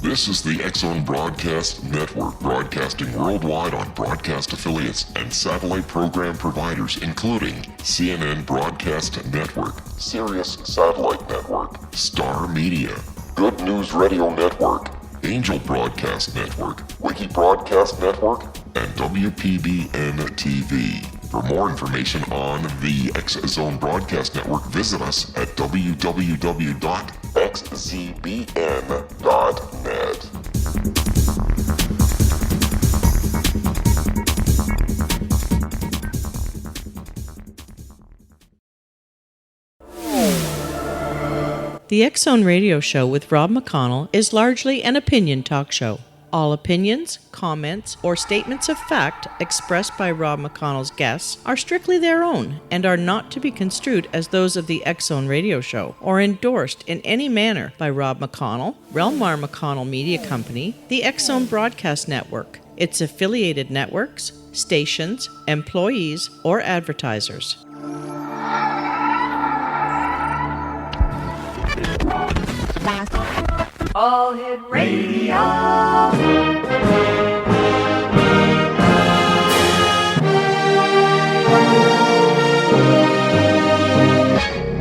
This is the X-Zone Broadcast Network, broadcasting worldwide on broadcast affiliates and satellite program providers, including CNN Broadcast Network, Sirius Satellite Network, Star Media, Good News Radio Network, Angel Broadcast Network, Wiki Broadcast Network, and WPBN TV. For more information on the X-Zone Broadcast Network, visit us at www.xzbn.net. The X-Zone Radio Show with Rob McConnell is largely an opinion talk show. All opinions, comments, or statements of fact expressed by Rob McConnell's guests are strictly their own and are not to be construed as those of the X-Zone Radio Show or endorsed in any manner by Rob McConnell, Relmar McConnell Media Company, the X-Zone Broadcast Network, its affiliated networks, stations, employees, or advertisers. All Hit Radio.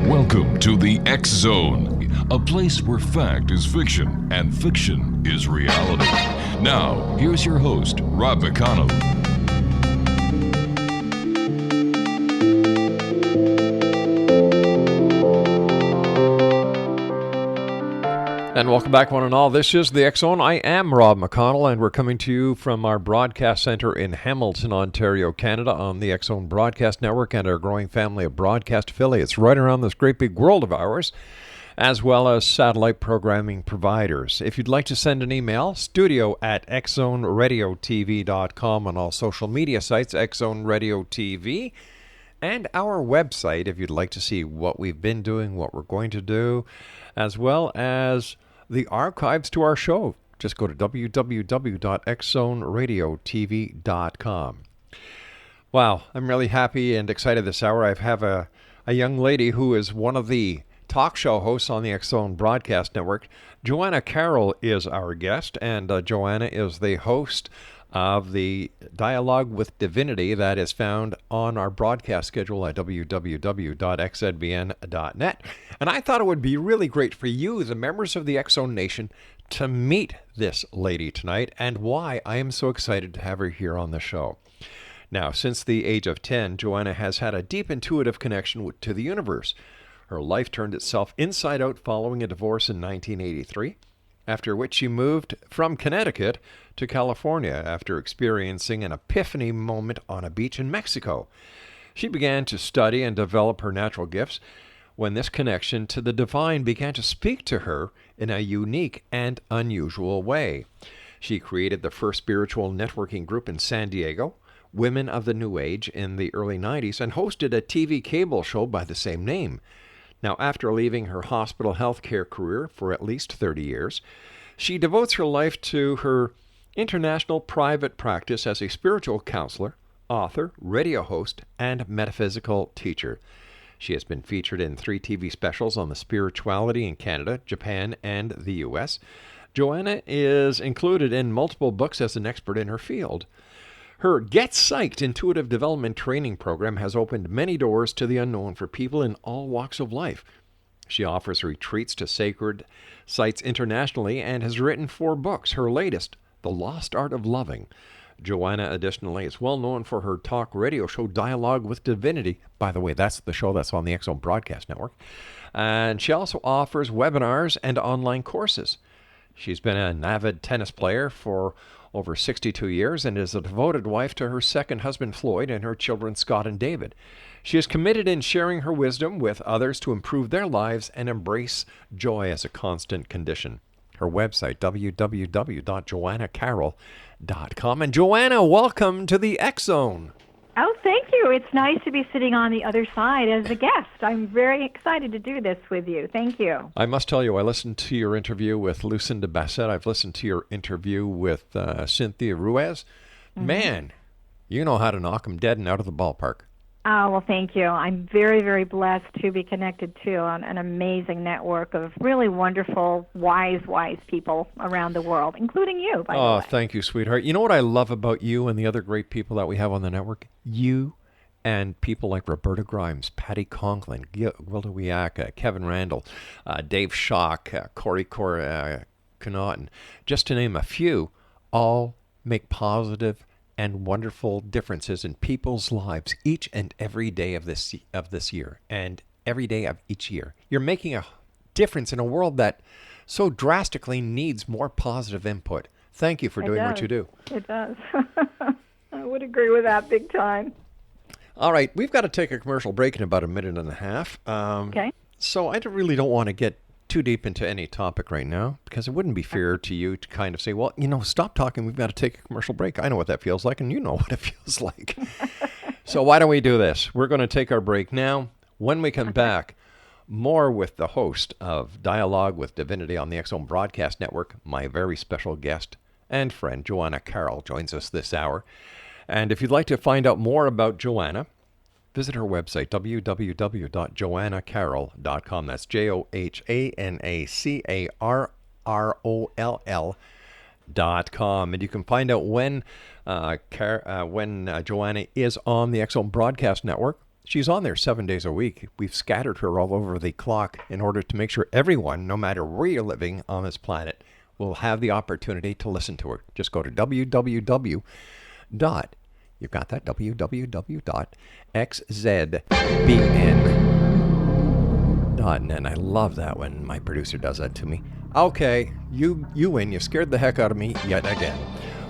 Welcome to the X-Zone, a place where fact is fiction and fiction is reality. Now, here's your host, Rob McConnell. And welcome back, one and all. This is the X-Zone. I am Rob McConnell, and we're coming to you from our broadcast center in Hamilton, Ontario, Canada, on the X-Zone Broadcast Network and our growing family of broadcast affiliates right around this great big world of ours, as well as satellite programming providers. If you'd like to send an email, studio@xzoneradiotv.com on all social media sites, X-Zone Radio TV, and our website if you'd like to see what we've been doing, what we're going to do, as well as the archives to our show. Just go to www.xzoneradiotv.com. Wow, I'm really happy and excited this hour. I have a young lady who is one of the talk show hosts on the X-Zone Broadcast Network. Johanna Carroll is our guest, and Johanna is the host of the Dialogue with Divinity that is found on our broadcast schedule at www.xzbn.net. And I thought it would be really great for you, the members of the X-Zone Nation, to meet this lady tonight and why I am so excited to have her here on the show. Now, since the age of 10, Johanna has had a deep intuitive connection to the universe. Her life turned itself inside out following a divorce in 1983, after which she moved from Connecticut to California after experiencing an epiphany moment on a beach in Mexico. She began to study and develop her natural gifts when this connection to the divine began to speak to her in a unique and unusual way. She created the first spiritual networking group in San Diego, Women of the New Age, in the early 90s, and hosted a TV cable show by the same name. Now, after leaving her hospital healthcare career for at least 30 years, she devotes her life to her international private practice as a spiritual counselor, author, radio host, and metaphysical teacher. She has been featured in 3 TV specials on the spirituality in Canada, Japan, and the U.S. Johanna is included in multiple books as an expert in her field. Her Get Psyched intuitive development training program has opened many doors to the unknown for people in all walks of life. She offers retreats to sacred sites internationally and has written 4 books, her latest, The Lost Art of Loving. Johanna, additionally, is well known for her talk radio show, Dialogue with Divinity. By the way, that's the show that's on the X-Zone Broadcast Network. And she also offers webinars and online courses. She's been an avid tennis player for over 62 years and is a devoted wife to her second husband, Floyd, and her children, Scott and David. She is committed in sharing her wisdom with others to improve their lives and embrace joy as a constant condition. Her website, www.johannacarroll.com. And Johanna, welcome to the X-Zone. Oh, thank you. It's nice to be sitting on the other side as a guest. I'm very excited to do this with you. Thank you. I must tell you, I listened to your interview with Lucinda Bassett. I've listened to your interview with Cynthia Ruiz. Mm-hmm. Man, you know how to knock them dead and out of the ballpark. Oh, well, thank you. I'm very, very blessed to be connected to an amazing network of really wonderful, wise people around the world, including you, by the way. Oh, thank you, sweetheart. You know what I love about you and the other great people that we have on the network? You and people like Roberta Grimes, Patty Conklin, Wilda Wiaka, Kevin Randall, Dave Schock, Corey Connaughton, just to name a few, all make positive and wonderful differences in people's lives each and every day of this year and every day of each year. You're making a difference in a world that so drastically needs more positive input. Thank you for doing what you do. It does. I would agree with that big time. All right, we've got to take a commercial break in about a minute and a half. Okay. So I really don't want to get too deep into any topic right now, because it wouldn't be fair to you to kind of say, well, stop talking, we've got to take a commercial break. I know what that feels like, and you know what it feels like. So why don't we do this? We're going to take our break now. When we come back, more with the host of Dialogue with Divinity on the X-Zone Broadcast Network, my very special guest and friend, Johanna Carroll, joins us this hour. And if you'd like to find out more about Johanna, visit her website, www.johannacarroll.com. That's JohannaCarroll.com. And you can find out when Johanna is on the X-Zone Broadcast Network. She's on there 7 days a week. We've scattered her all over the clock in order to make sure everyone, no matter where you're living on this planet, will have the opportunity to listen to her. Just go to You've got that, www.xzbn.net. I love that when my producer does that to me. Okay, you win. You scared the heck out of me yet again.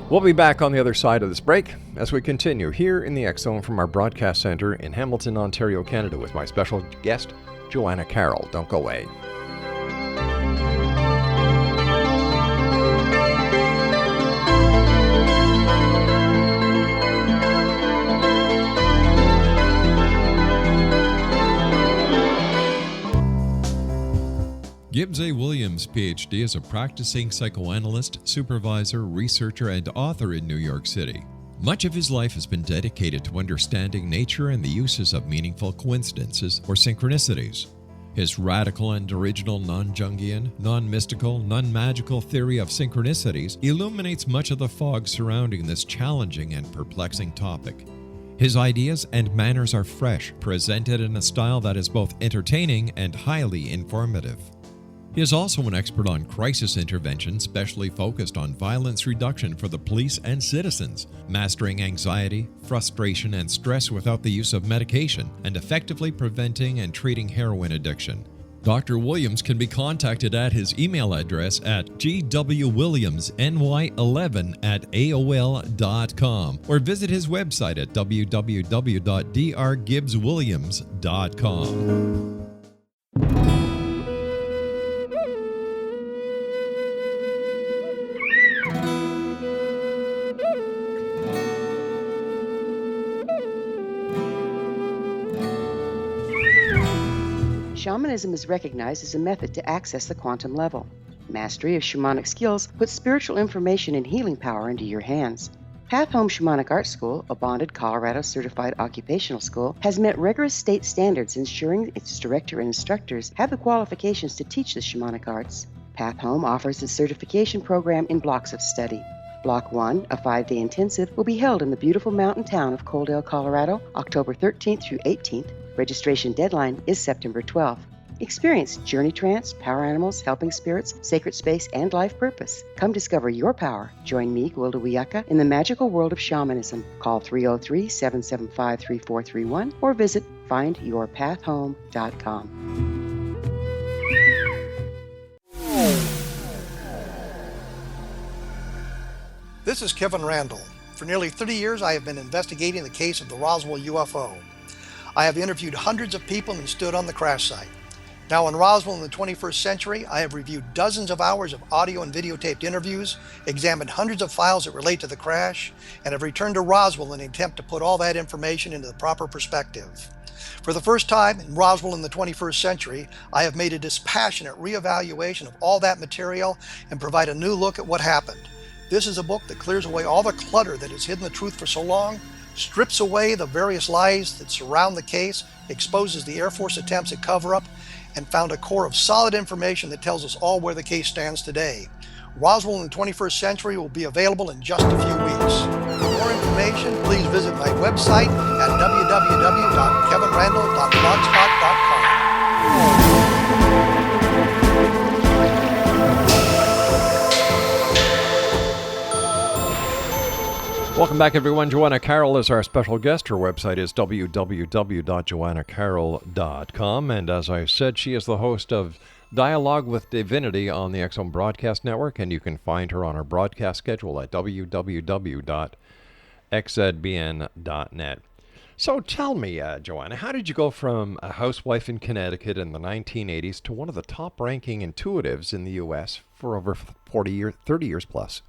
We'll be back on the other side of this break as we continue here in the X-Zone from our broadcast center in Hamilton, Ontario, Canada, with my special guest, Johanna Carroll. Don't go away. Gibbs A. Williams, Ph.D., is a practicing psychoanalyst, supervisor, researcher, and author in New York City. Much of his life has been dedicated to understanding nature and the uses of meaningful coincidences or synchronicities. His radical and original non-Jungian, non-mystical, non-magical theory of synchronicities illuminates much of the fog surrounding this challenging and perplexing topic. His ideas and manners are fresh, presented in a style that is both entertaining and highly informative. He is also an expert on crisis intervention, specially focused on violence reduction for the police and citizens, mastering anxiety, frustration, and stress without the use of medication, and effectively preventing and treating heroin addiction. Dr. Williams can be contacted at his email address at gwwilliamsny11@aol.com or visit his website at www.drgibbswilliams.com. Shamanism is recognized as a method to access the quantum level. Mastery of shamanic skills puts spiritual information and healing power into your hands. Path Home Shamanic Art School, a bonded Colorado certified occupational school, has met rigorous state standards, ensuring its director and instructors have the qualifications to teach the shamanic arts. Path Home offers a certification program in blocks of study. Block 1, a 5-day intensive, will be held in the beautiful mountain town of Coaldale, Colorado, October 13th through 18th. Registration deadline is September 12th. Experience journey trance, power animals, helping spirits, sacred space, and life purpose. Come discover your power. Join me, Wilda Wiaka, in the magical world of shamanism. Call 303-775-3431 or visit findyourpathhome.com. This is Kevin Randall. For nearly 30 years, I have been investigating the case of the Roswell UFO. I have interviewed hundreds of people and stood on the crash site. Now in Roswell in the 21st century, I have reviewed dozens of hours of audio and videotaped interviews, examined hundreds of files that relate to the crash, and have returned to Roswell in an attempt to put all that information into the proper perspective. For the first time in Roswell in the 21st century, I have made a dispassionate reevaluation of all that material and provide a new look at what happened. This is a book that clears away all the clutter that has hidden the truth for so long, strips away the various lies that surround the case, exposes the Air Force attempts at cover-up, and found a core of solid information that tells us all where the case stands today. Roswell in the 21st Century will be available in just a few weeks. For more information, please visit my website at www.kevinrandall.blogspot.com. Welcome back, everyone. Johanna Carroll is our special guest. Her website is www.johannacarroll.com. And as I said, she is the host of Dialogue with Divinity on the X Zone Broadcast Network, and you can find her on her broadcast schedule at www.xzbn.net. So tell me, Johanna, how did you go from a housewife in Connecticut in the 1980s to one of the top-ranking intuitives in the U.S. for over 30 years plus?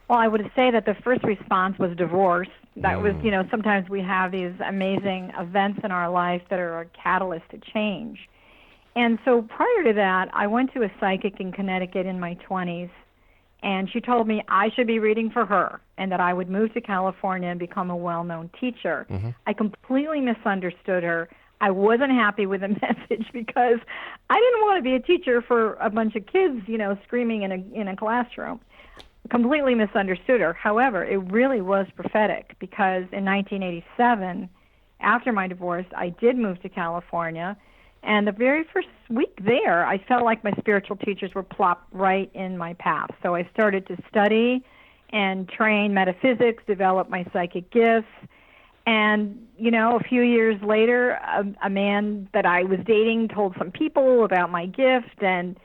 Well, I would say that the first response was divorce. That was, sometimes we have these amazing events in our life that are a catalyst to change. And so prior to that, I went to a psychic in Connecticut in my 20s, and she told me I should be reading for her and that I would move to California and become a well-known teacher. Mm-hmm. I completely misunderstood her. I wasn't happy with the message because I didn't want to be a teacher for a bunch of kids, screaming in a classroom. Completely misunderstood her. However, it really was prophetic because in 1987, after my divorce, I did move to California. And the very first week there, I felt like my spiritual teachers were plopped right in my path. So I started to study and train metaphysics, develop my psychic gifts. And, a few years later, a man that I was dating told some people about my gift, and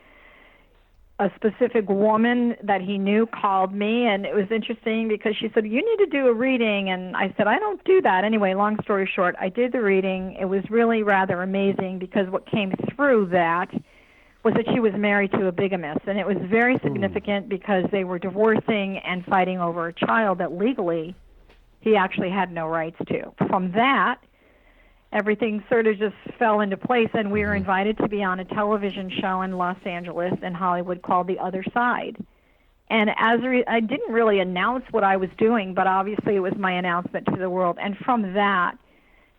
a specific woman that he knew called me, and it was interesting because she said, "You need to do a reading," and I said, "I don't do that." Anyway, long story short, I did the reading. It was really rather amazing because what came through that was that she was married to a bigamist, and it was very significant because they were divorcing and fighting over a child that legally he actually had no rights to. From that, everything sort of just fell into place, and we were invited to be on a television show in Los Angeles and Hollywood called The Other Side. And I didn't really announce what I was doing, but obviously it was my announcement to the world. And from that,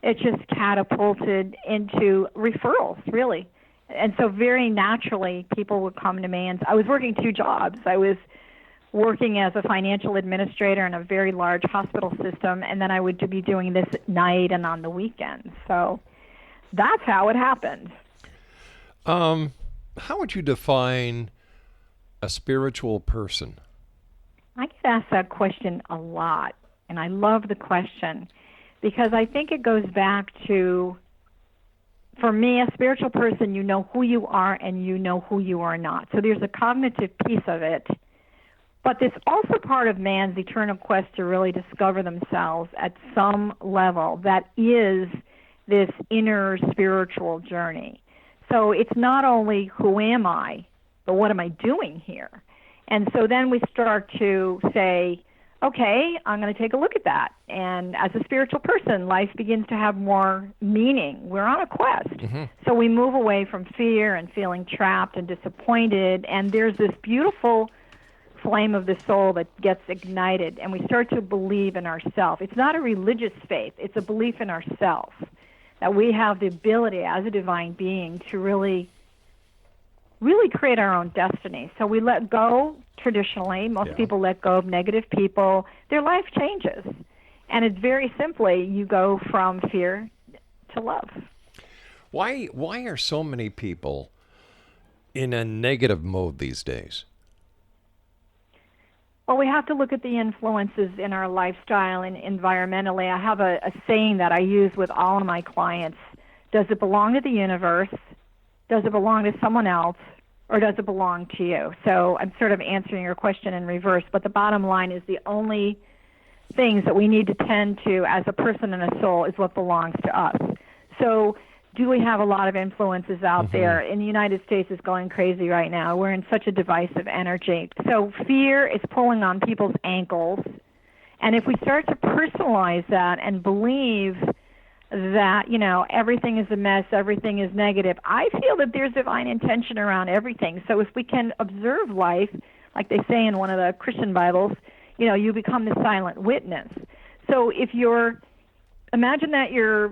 it just catapulted into referrals, really. And so very naturally, people would come to me. And I was working 2 jobs. I was working as a financial administrator in a very large hospital system, and then I would be doing this at night and on the weekends. So that's how it happened. How would you define a spiritual person? I get asked that question a lot, and I love the question because I think it goes back to, for me, a spiritual person, you know who you are and you know who you are not. So there's a cognitive piece of it. But it's also part of man's eternal quest to really discover themselves at some level that is this inner spiritual journey. So it's not only who am I, but what am I doing here? And so then we start to say, okay, I'm going to take a look at that. And as a spiritual person, life begins to have more meaning. We're on a quest. Mm-hmm. So we move away from fear and feeling trapped and disappointed, and there's this beautiful flame of the soul that gets ignited, and we start to believe in ourselves. It's not a religious faith. It's a belief in ourselves, that we have the ability as a divine being to really create our own destiny. So we let go traditionally. Most people let go of negative people. Their life changes. And it's very simply, you go from fear to love. Why are so many people in a negative mode these days? Well, we have to look at the influences in our lifestyle and environmentally. I have a saying that I use with all of my clients. Does it belong to the universe? Does it belong to someone else? Or does it belong to you? So I'm sort of answering your question in reverse, but the bottom line is the only things that we need to tend to as a person and a soul is what belongs to us. So do we have a lot of influences out there? In the United States is going crazy right now. We're in such a divisive energy. So fear is pulling on people's ankles. And if we start to personalize that and believe that, everything is a mess, everything is negative, I feel that there's divine intention around everything. So if we can observe life, like they say in one of the Christian Bibles, you become the silent witness. So imagine that you're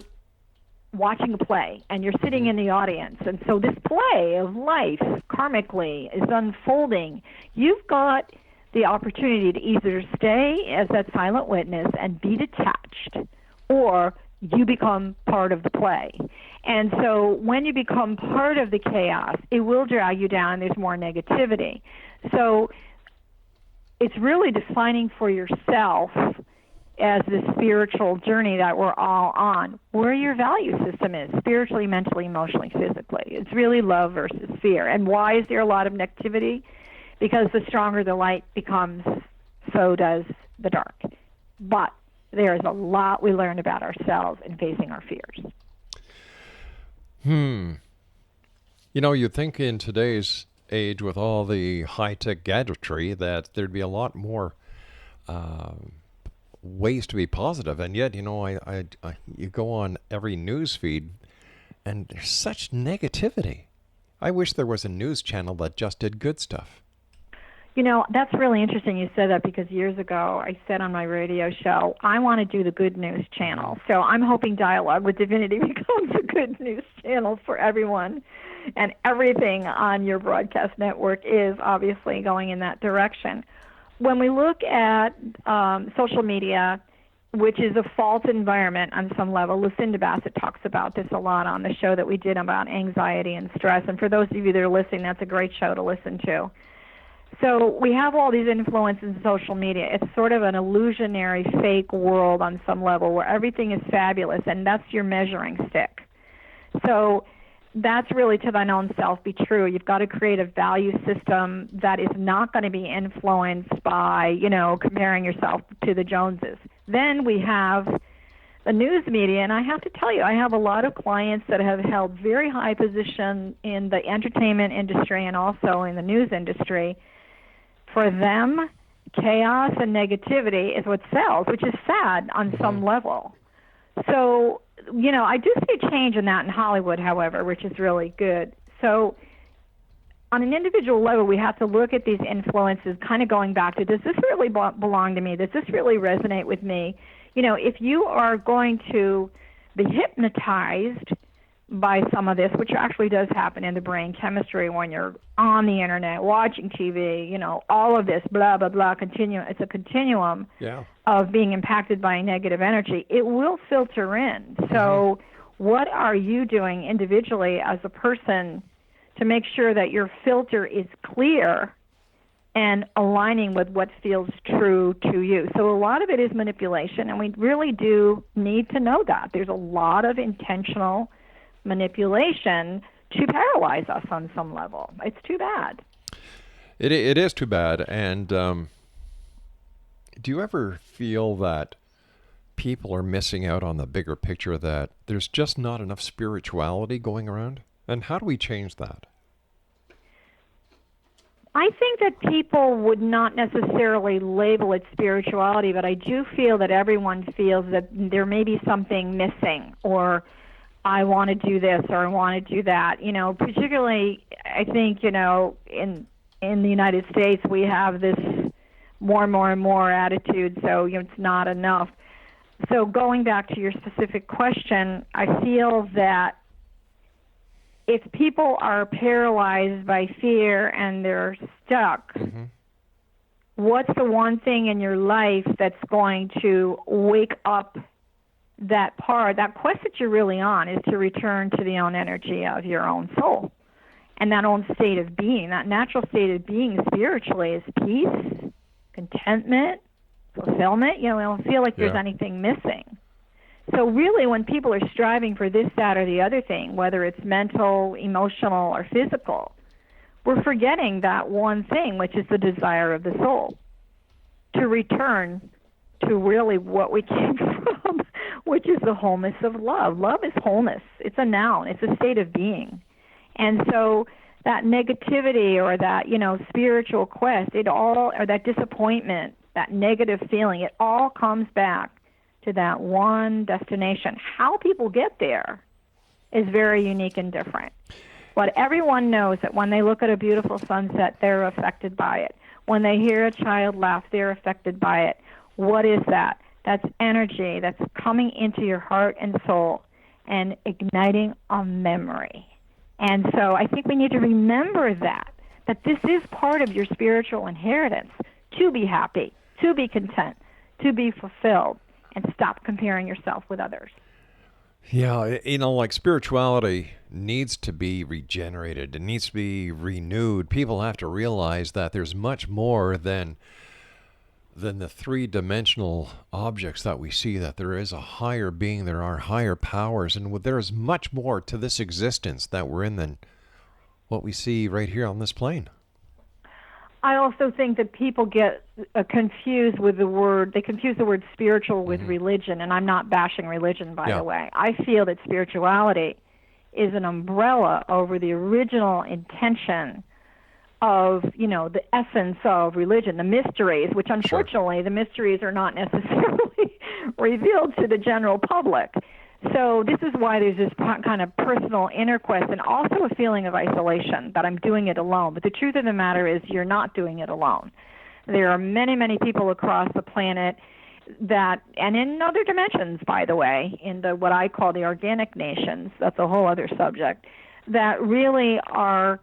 watching a play and you're sitting in the audience, and so this play of life karmically is unfolding. You've got the opportunity to either stay as that silent witness and be detached, or you become part of the play. And so when you become part of the chaos, it will drag you down and there's more negativity. So it's really defining for yourself as the spiritual journey that we're all on, where your value system is, spiritually, mentally, emotionally, physically. It's really love versus fear. And why is there a lot of negativity? Because the stronger the light becomes, so does the dark. But there is a lot we learn about ourselves in facing our fears. You know, you'd think in today's age with all the high-tech gadgetry that there'd be a lot more ways to be positive, and yet, you know, you go on every news feed and there's such negativity. I wish there was a news channel that just did good stuff. You know, that's really interesting you said that, because years ago I said on my radio show, I want to do the good news channel. So I'm hoping Dialogue with Divinity becomes a good news channel for everyone. And everything on your broadcast network is obviously going in that direction. When we look at social media, which is a false environment on some level, Lucinda Bassett talks about this a lot on the show that we did about anxiety and stress. And for those of you that are listening, that's a great show to listen to. So we have all these influences in social media. It's sort of an illusionary, fake world on some level where everything is fabulous, and that's your measuring stick. So that's really to thine own self be true. You've got to create a value system that is not going to be influenced by, you know, comparing yourself to the Joneses. Then we have the news media, and I have to tell you, I have a lot of clients that have held very high position in the entertainment industry and also in the news industry. For them, chaos and negativity is what sells, which is sad on some level. So, you know, I do see a change in that in Hollywood, however, which is really good. So on an individual level, we have to look at these influences, kind of going back to, does this really belong to me? Does this really resonate with me? You know, if you are going to be hypnotized by some of this, which actually does happen in the brain chemistry when you're on the internet, watching TV, you know, all of this, blah, blah, blah, it's a continuum of being impacted by negative energy. It will filter in. So what are you doing individually as a person to make sure that your filter is clear and aligning with what feels true to you? So a lot of it is manipulation, and we really do need to know that. There's a lot of intentional manipulation to paralyze us on some level. It's too bad. It is too bad. And do you ever feel that people are missing out on the bigger picture, that there's just not enough spirituality going around? And how do we change that? I think that people would not necessarily label it spirituality, but I do feel that everyone feels that there may be something missing, or I want to do this, or I want to do that. You know, particularly, I think, you know, in the United States, we have this more and more and more attitude, so you know, it's not enough. So going back to your specific question, I feel that if people are paralyzed by fear and they're stuck, what's the one thing in your life that's going to wake up that part? That quest that you're really on is to return to the own energy of your own soul and that own state of being. That natural state of being spiritually is peace, contentment, fulfillment. You know, we don't feel like there's anything missing. So really, when people are striving for this, that, or the other thing, whether it's mental, emotional, or physical, we're forgetting that one thing, which is the desire of the soul, to return to really what we came from, which is the wholeness of love. Love is wholeness. It's a noun. It's a state of being. And so that negativity or that, you know, spiritual quest, or that disappointment, that negative feeling, it all comes back to that one destination. How people get there is very unique and different. But everyone knows that when they look at a beautiful sunset, they're affected by it. When they hear a child laugh, they're affected by it. What is that? That's energy that's coming into your heart and soul and igniting a memory. And so I think we need to remember that this is part of your spiritual inheritance, to be happy, to be content, to be fulfilled, and stop comparing yourself with others. Yeah, like spirituality needs to be regenerated. It needs to be renewed. People have to realize that there's much more than the three-dimensional objects that we see, that there is a higher being, there are higher powers, and there is much more to this existence that we're in than what we see right here on this plane. I also think that people get confused with the word spiritual with religion, and I'm not bashing religion, by the way. I feel that spirituality is an umbrella over the original intention of, the essence of religion, the mysteries, which unfortunately the mysteries are not necessarily revealed to the general public. So this is why there's this kind of personal inner quest and also a feeling of isolation, that I'm doing it alone. But the truth of the matter is you're not doing it alone. There are many, many people across the planet that, and in other dimensions, by the way, in what I call the organic nations, that's a whole other subject, that really are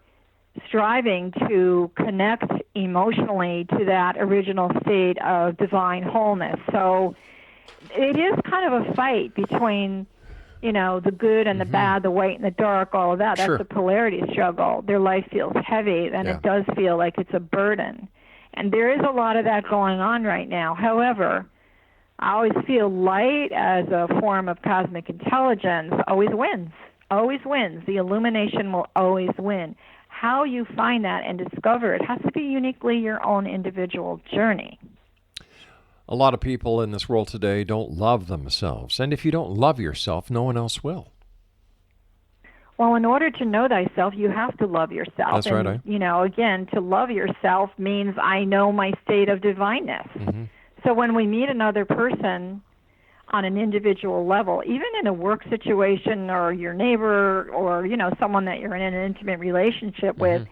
striving to connect emotionally to that original state of divine wholeness. So it is kind of a fight between, the good and the bad, the white and the dark, all of that. That's a polarity struggle. Their life feels heavy, and it does feel like it's a burden. And there is a lot of that going on right now. However, I always feel light as a form of cosmic intelligence always wins. Always wins. The illumination will always win. How you find that and discover it has to be uniquely your own individual journey. A lot of people in this world today don't love themselves. And if you don't love yourself, no one else will. Well, in order to know thyself, you have to love yourself. That's right. Again, to love yourself means I know my state of divineness. Mm-hmm. So when we meet another person on an individual level, even in a work situation or your neighbor or, someone that you're in an intimate relationship with,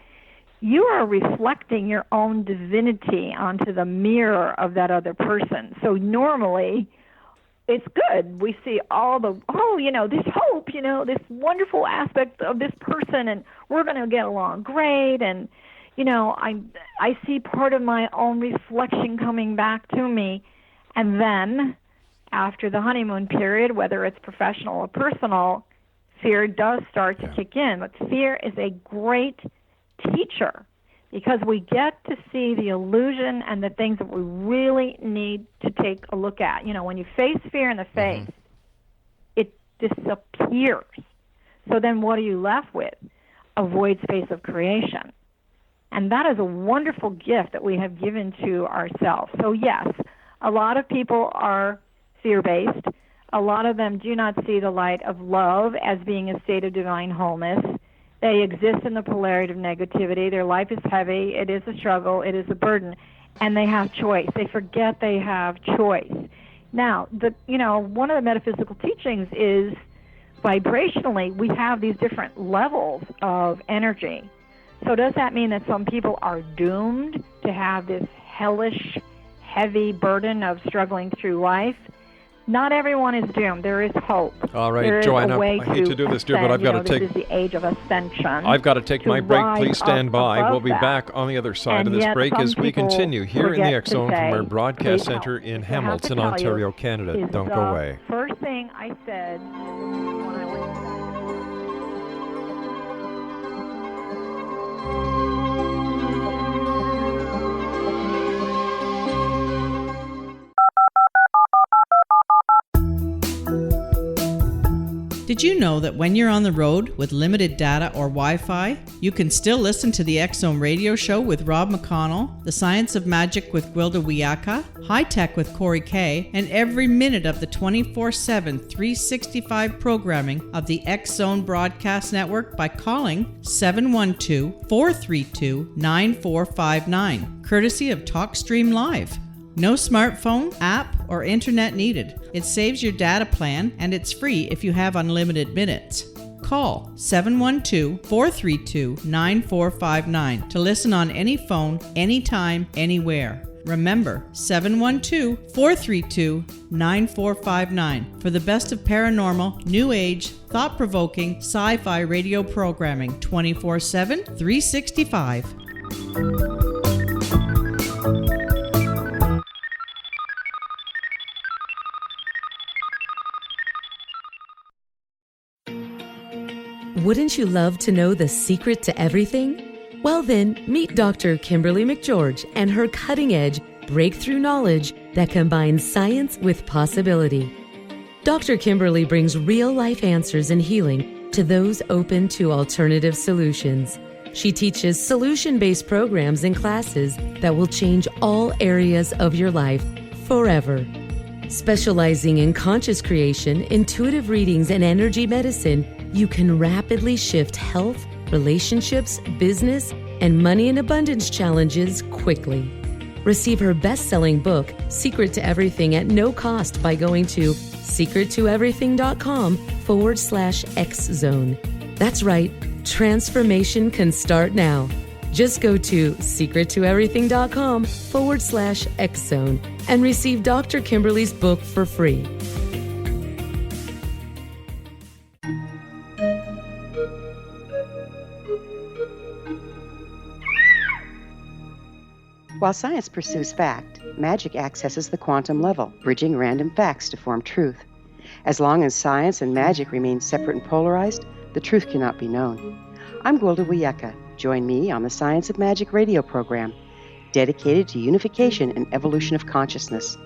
you are reflecting your own divinity onto the mirror of that other person. So normally, it's good. We see all this hope, this wonderful aspect of this person, and we're going to get along great. And, I see part of my own reflection coming back to me. And then, after the honeymoon period, whether it's professional or personal, fear does start to kick in. But fear is a great teacher, because we get to see the illusion and the things that we really need to take a look at. When you face fear in the face, it disappears. So then what are you left with? A void space of creation. And that is a wonderful gift that we have given to ourselves. So yes, a lot of people are fear-based. A lot of them do not see the light of love as being a state of divine wholeness. They exist in the polarity of negativity. Their life is heavy. It is a struggle. It is a burden. And they have choice. They forget they have choice. Now, one of the metaphysical teachings is vibrationally we have these different levels of energy. So does that mean that some people are doomed to have this hellish, heavy burden of struggling through life? Not everyone is doomed. There is hope. All right, Johanna, I hate to do this, dear, but I've got to take... This is the age of ascension. I've got to take my break. Please stand by. We'll be back on the other side of this break as we continue here in the X Zone from our broadcast center in Hamilton, Ontario, Canada. Don't go away. First thing I said when I went to Did you know that when you're on the road with limited data or Wi-Fi, you can still listen to the X Zone radio show with Rob McConnell, The Science of Magic with Gwilda Wiyaka, High Tech with Corey Kay, and every minute of the 24/7, 365 programming of the X Zone Broadcast Network by calling 712-432-9459, courtesy of TalkStream Live. No smartphone, app, or internet needed. It saves your data plan, and it's free if you have unlimited minutes. Call 712-432-9459 to listen on any phone, anytime, anywhere. Remember, 712-432-9459 for the best of paranormal, new age, thought-provoking, sci-fi radio programming 24/7, 365. Wouldn't you love to know the secret to everything? Well then, meet Dr. Kimberly McGeorge and her cutting-edge breakthrough knowledge that combines science with possibility. Dr. Kimberly brings real-life answers and healing to those open to alternative solutions. She teaches solution-based programs and classes that will change all areas of your life forever. Specializing in conscious creation, intuitive readings, and energy medicine, you can rapidly shift health, relationships, business, and money and abundance challenges quickly. Receive her best-selling book, Secret to Everything, at no cost by going to secrettoeverything.com/X-Zone. That's right, transformation can start now. Just go to secrettoeverything.com/X-Zone and receive Dr. Kimberly's book for free. While science pursues fact, magic accesses the quantum level, bridging random facts to form truth. As long as science and magic remain separate and polarized, the truth cannot be known. I'm Gwilda Wiyaka. Join me on the Science of Magic radio program, dedicated to unification and evolution of consciousness.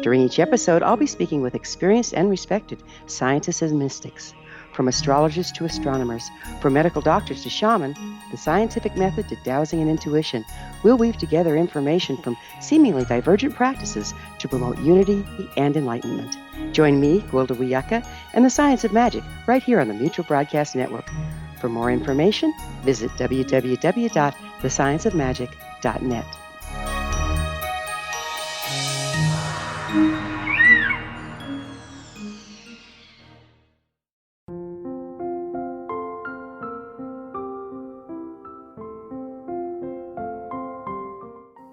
During each episode, I'll be speaking with experienced and respected scientists and mystics. From astrologers to astronomers, from medical doctors to shaman, the scientific method to dowsing and intuition, we'll weave together information from seemingly divergent practices to promote unity and enlightenment. Join me, Gwilda Wiyaka, and the Science of Magic right here on the Mutual Broadcast Network. For more information, visit www.thescienceofmagic.net.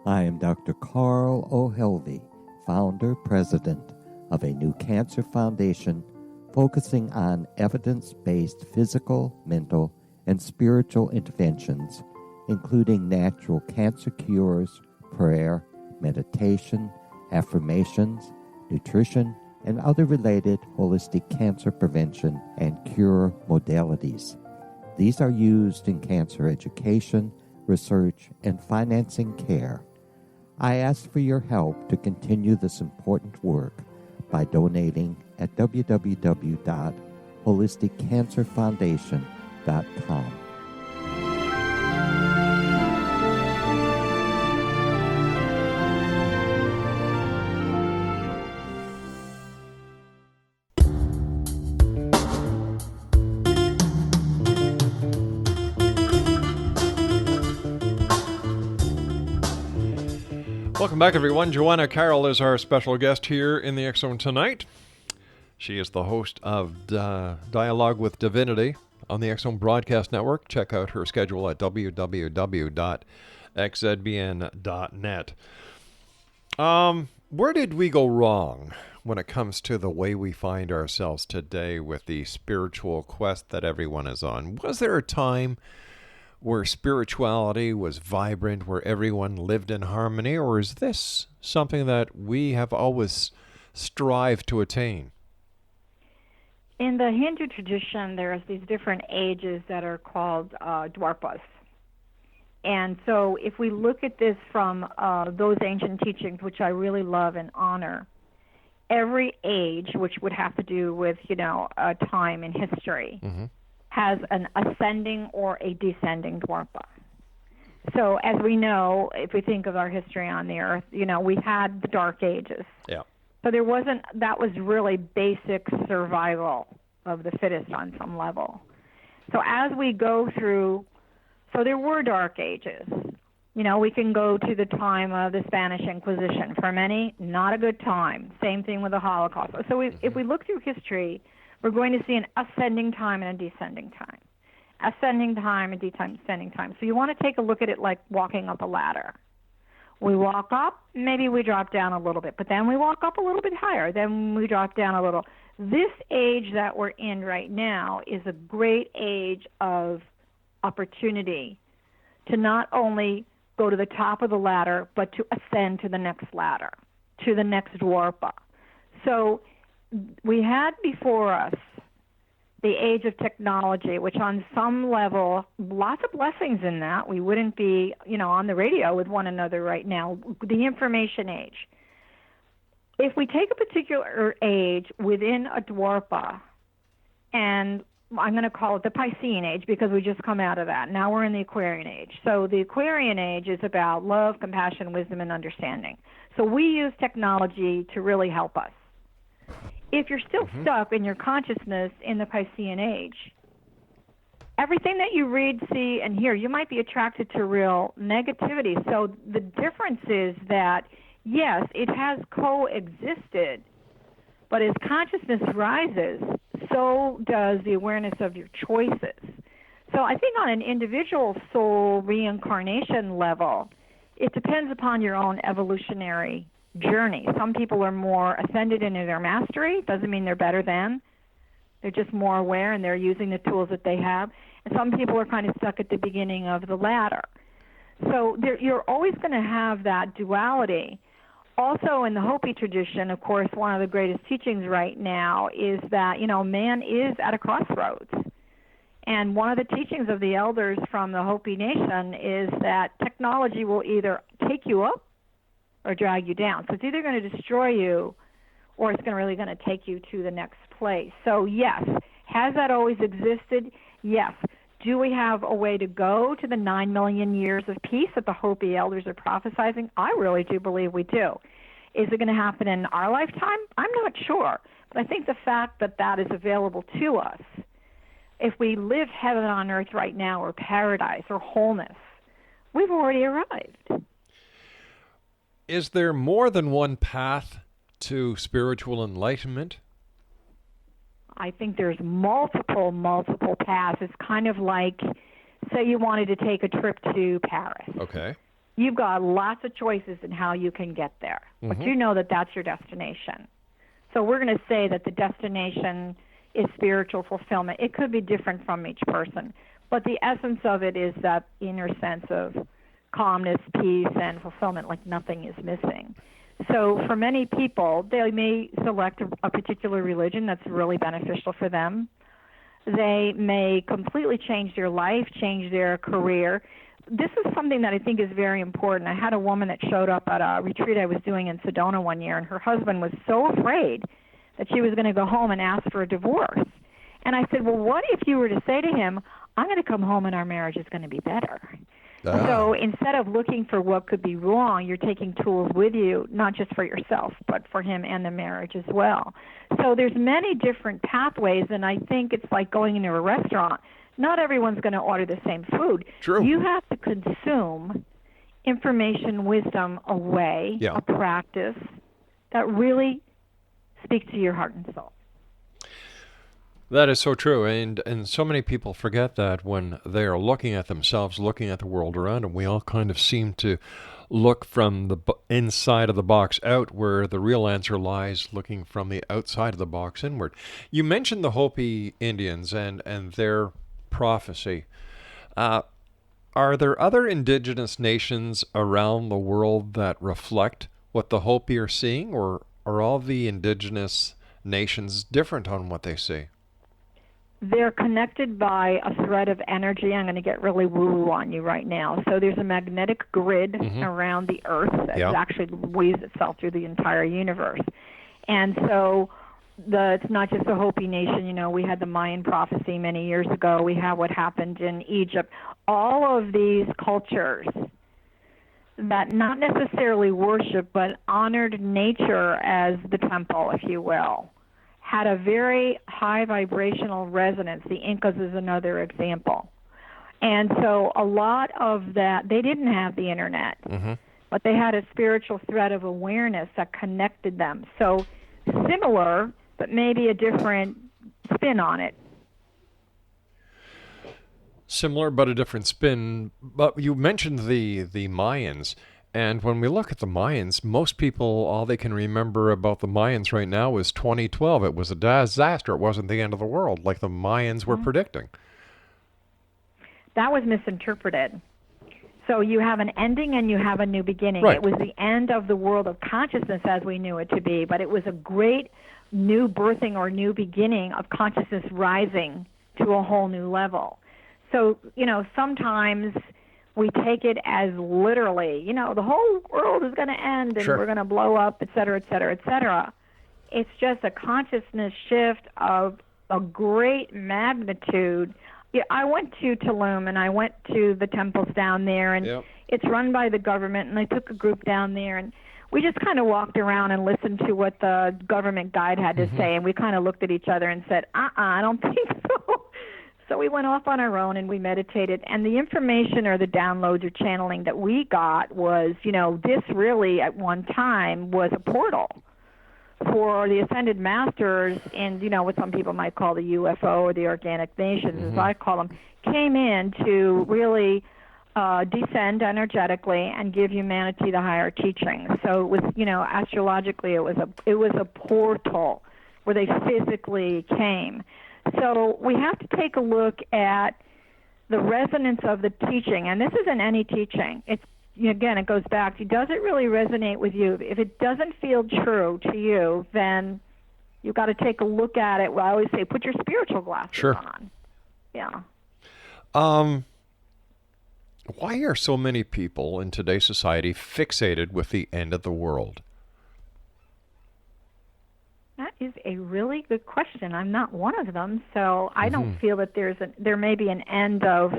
I am Dr. Carl O'Helvey, founder, president of a new cancer foundation focusing on evidence-based physical, mental, and spiritual interventions, including natural cancer cures, prayer, meditation, affirmations, nutrition, and other related holistic cancer prevention and cure modalities. These are used in cancer education, research, and financing care. I ask for your help to continue this important work by donating at www.holisticcancerfoundation.com. Welcome back, everyone. Johanna Carroll is our special guest here in the X Zone tonight. She is the host of Dialogue with Divinity on the X Zone Broadcast Network. Check out her schedule at www.xzbn.net. Where did we go wrong when it comes to the way we find ourselves today with the spiritual quest that everyone is on? Was there a time where spirituality was vibrant, where everyone lived in harmony, or is this something that we have always strived to attain? In the Hindu tradition, there's these different ages that are called dwarpas. And so if we look at this from those ancient teachings, which I really love and honor, every age, which would have to do with, a time in history, has an ascending or a descending dwarpa. So as we know, if we think of our history on the earth, we had the Dark Ages. Yeah. So that was really basic survival of the fittest on some level. So as we go through, so there were Dark Ages. We can go to the time of the Spanish Inquisition. For many, not a good time. Same thing with the Holocaust. So if we look through history, we're going to see an ascending time and a descending time. Ascending time and descending time. So you want to take a look at it like walking up a ladder. We walk up, maybe we drop down a little bit, but then we walk up a little bit higher, then we drop down a little. This age that we're in right now is a great age of opportunity to not only go to the top of the ladder, but to ascend to the next ladder, to the next dwarpa. So we had before us the age of technology, which on some level, lots of blessings in that. We wouldn't be, on the radio with one another right now. The information age. If we take a particular age within a dwarpa, and I'm going to call it the Piscean age because we just come out of that. Now we're in the Aquarian age. So the Aquarian age is about love, compassion, wisdom, and understanding. So we use technology to really help us. If you're still stuck in your consciousness in the Piscean age, everything that you read, see, and hear, you might be attracted to real negativity. So the difference is that, yes, it has coexisted, but as consciousness rises, so does the awareness of your choices. So I think on an individual soul reincarnation level, it depends upon your own evolutionary journey. Some people are more ascended into their mastery. Doesn't mean they're better than. They're just more aware and they're using the tools that they have. And some people are kind of stuck at the beginning of the ladder. So you're always going to have that duality. Also in the Hopi tradition, of course, one of the greatest teachings right now is that, man is at a crossroads. And one of the teachings of the elders from the Hopi nation is that technology will either take you up or drag you down. So it's either going to destroy you or it's really going to take you to the next place. So yes, has that always existed? Yes. Do we have a way to go to the 9 million years of peace that the Hopi elders are prophesizing? I really do believe we do. Is it going to happen in our lifetime? I'm not sure. But I think the fact that that is available to us, if we live heaven on earth right now or paradise or wholeness, we've already arrived. Is there more than one path to spiritual enlightenment? I think there's multiple paths. It's kind of like, say you wanted to take a trip to Paris. Okay. You've got lots of choices in how you can get there, but you know that that's your destination. So we're going to say that the destination is spiritual fulfillment. It could be different from each person, but the essence of it is that inner sense of calmness, peace, and fulfillment, like nothing is missing. So for many people, they may select a particular religion that's really beneficial for them. They may completely change their life, change their career. This is something that I think is very important. I had a woman that showed up at a retreat I was doing in Sedona one year, and her husband was so afraid that she was going to go home and ask for a divorce. And I said, well, what if you were to say to him, I'm going to come home and our marriage is going to be better? So instead of looking for what could be wrong, you're taking tools with you, not just for yourself, but for him and the marriage as well. So there's many different pathways, and I think it's like going into a restaurant. Not everyone's going to order the same food. True. You have to consume information, wisdom, a way, a practice that really speaks to your heart and soul. That is so true, and so many people forget that when they are looking at themselves, looking at the world around them. We all kind of seem to look from the inside of the box out, where the real answer lies looking from the outside of the box inward. You mentioned the Hopi Indians and their prophecy. Are there other indigenous nations around the world that reflect what the Hopi are seeing, or are all the indigenous nations different on what they see? They're connected by a thread of energy. I'm going to get really woo-woo on you right now. So there's a magnetic grid around the Earth that actually weaves itself through the entire universe. And so it's not just the Hopi nation. We had the Mayan prophecy many years ago. We have what happened in Egypt. All of these cultures that not necessarily worship, but honored nature as the temple, if you will, had a very high vibrational resonance. The Incas is another example. And so a lot of that, they didn't have the internet, but they had a spiritual thread of awareness that connected them. So similar, but maybe a different spin on it. Similar, but a different spin. But you mentioned the Mayans, And when we look at the Mayans, most people, all they can remember about the Mayans right now is 2012. It was a disaster. It wasn't the end of the world like the Mayans were predicting. That was misinterpreted. So you have an ending and you have a new beginning. Right. It was the end of the world of consciousness as we knew it to be, but it was a great new birthing or new beginning of consciousness rising to a whole new level. So, sometimes we take it as literally, the whole world is going to end and we're going to blow up, et cetera, et cetera, et cetera. It's just a consciousness shift of a great magnitude. Yeah, I went to Tulum and I went to the temples down there, and it's run by the government, and I took a group down there, and we just kind of walked around and listened to what the government guide had to say, and we kind of looked at each other and said, I don't think so. So we went off on our own and we meditated, and the information or the downloads or channeling that we got was, this really at one time was a portal for the ascended masters and, what some people might call the UFO or the organic nations, as I call them, came in to really descend energetically and give humanity the higher teachings. So it was, astrologically, it was a portal where they physically came. So we have to take a look at the resonance of the teaching, and this isn't any teaching. It's again, it goes back to, does it really resonate with you? If it doesn't feel true to you, then you've got to take a look at it. Well, I always say, put your spiritual glasses on. Yeah. Why are so many people in today's society fixated with the end of the world? That is a really good question. I'm not one of them, so I don't feel that there may be an end of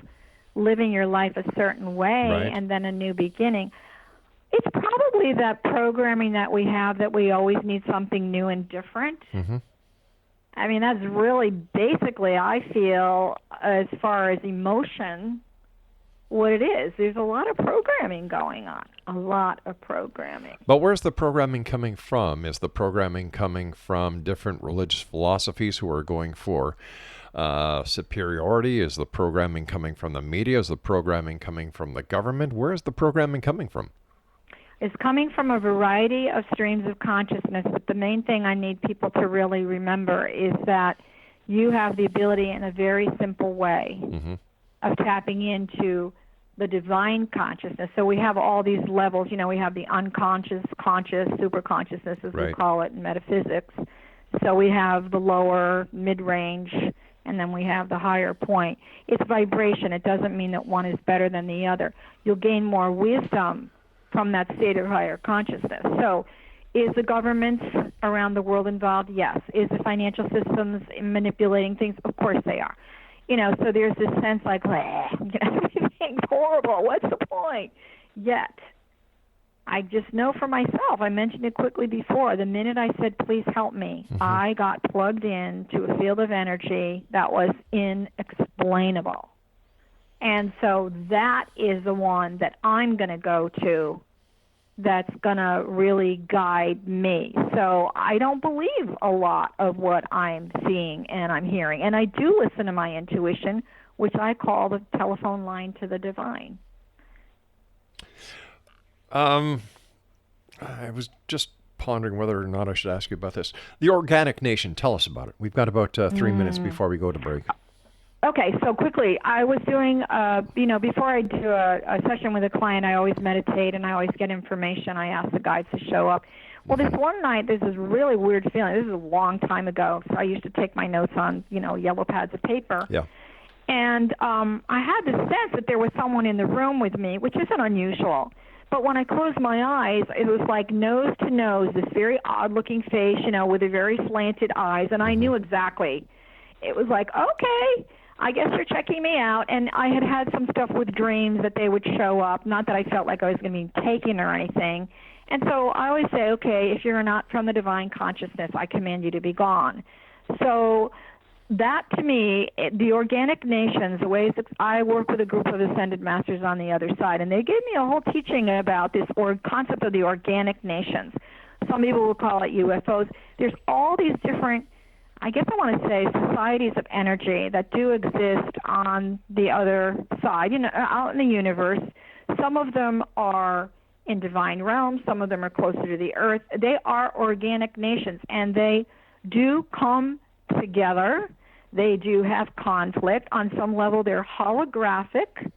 living your life a certain way and then a new beginning. It's probably that programming that we have that we always need something new and different. I mean, that's really basically, I feel, as far as emotion, what it is. There's a lot of programming going on, a lot of programming. But where's the programming coming from? Is the programming coming from different religious philosophies who are going for superiority? Is the programming coming from the media? Is the programming coming from the government? Where is the programming coming from? It's coming from a variety of streams of consciousness, but the main thing I need people to really remember is that you have the ability in a very simple way of tapping into the divine consciousness. So we have all these levels. We have the unconscious, conscious, superconsciousness, as we call it in metaphysics. So we have the lower, mid-range, and then we have the higher point. It's vibration. It doesn't mean that one is better than the other. You'll gain more wisdom from that state of higher consciousness. So is the governments around the world involved? Yes. Is the financial systems manipulating things? Of course they are. So there's this sense like, everything's horrible. What's the point? Yet, I just know for myself, I mentioned it quickly before, the minute I said, please help me, I got plugged in to a field of energy that was inexplainable. And so that is the one that I'm going to go to that's going to really guide me. So I don't believe a lot of what I'm seeing and I'm hearing. And I do listen to my intuition, which I call the telephone line to the divine. I was just pondering whether or not I should ask you about this. The organic nation, tell us about it. We've got about 3 minutes before we go to break. Okay, so quickly, I was doing, before I do a session with a client, I always meditate and I always get information. I ask the guides to show up. Well, this one night, there's this really weird feeling. This is a long time ago, so I used to take my notes on, yellow pads of paper. Yeah. And I had the sense that there was someone in the room with me, which isn't unusual. But when I closed my eyes, it was like nose to nose, this very odd-looking face, with a very slanted eyes, and I knew exactly. It was like, okay, I guess you're checking me out. And I had some stuff with dreams that they would show up, not that I felt like I was going to be taken or anything. And so I always say, okay, if you're not from the divine consciousness, I command you to be gone. So that, to me, the organic nations, the ways that I work with a group of ascended masters on the other side, and they gave me a whole teaching about this concept of the organic nations. Some people will call it UFOs. There's all these different, I guess I want to say, societies of energy that do exist on the other side, out in the universe. Some of them are in divine realms. Some of them are closer to the earth. They are organic nations, and they do come together. They do have conflict. On some level, they're holographic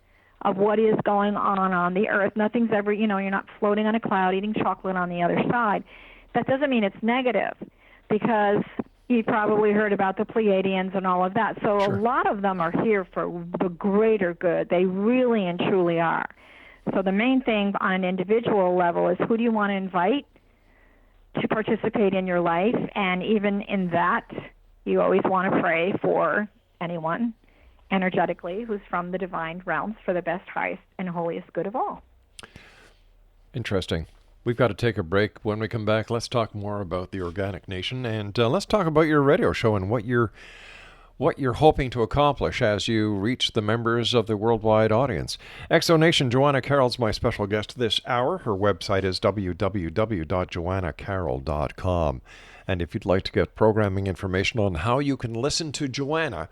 of what is going on the earth. Nothing's ever, you're not floating on a cloud eating chocolate on the other side. That doesn't mean it's negative, because you've probably heard about the Pleiadians and all of that. So Sure. A lot of them are here for the greater good. They really and truly are. So the main thing on an individual level is, who do you want to invite to participate in your life? And even in that, you always want to pray for anyone energetically who's from the divine realms for the best, highest, and holiest good of all. Interesting. We've got to take a break. When we come back, let's talk more about the Organic Nation, and let's talk about your radio show and what you're hoping to accomplish as you reach the members of the worldwide audience. Exonation, Johanna Carroll's my special guest this hour. Her website is www.johannacarroll.com. And if you'd like to get programming information on how you can listen to Johanna,